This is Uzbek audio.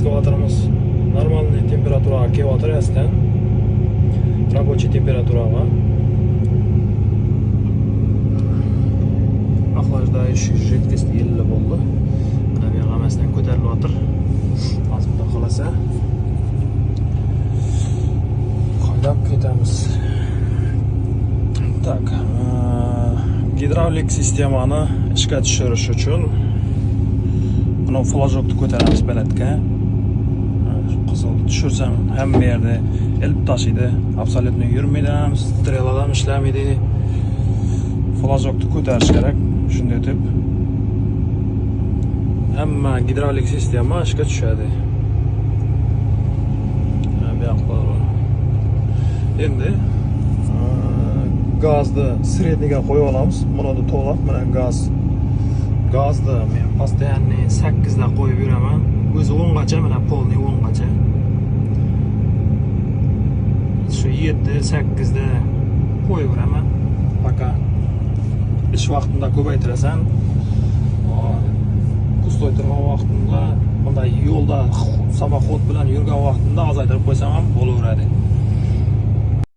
ekskavatorimiz нормальный temperaturaga kelyapti aslan. Рабочий temperaturaga. Охлаждающий жидкость 50 bo'ldi. Mana bu hammasidan ko'tarilyapti. Hozir bunday qolsa qo'yib ketamiz. Так, gidravlik sistemani ishga tushirish uchun buni flajokni ko'taramiz balandga. Qizil tushirsam hamma yerda ilib tashiydi. Absolutno yurmaydi, strelalar ishlamaydi. Flajokni ko'tarish kerak. Shunday deb hamma gidravlik sistema ishga tushadi. Bu yoqda endi gazni sredniga qo'yib olamiz. Buni to'g'lab, mana gazni men постоянный 8 da qo'yib yuraman. O'zi 10 gacha, mana polni 10 gacha. Shu 7-8 da qo'yib yuraman. Пока ish vaqtida ko'paytirasan. Pustoy turgan vaqtida, bunday yo'lda samoxod bilan yurgan vaqtida ozaytirib qo'ysam ham bo'laveradi.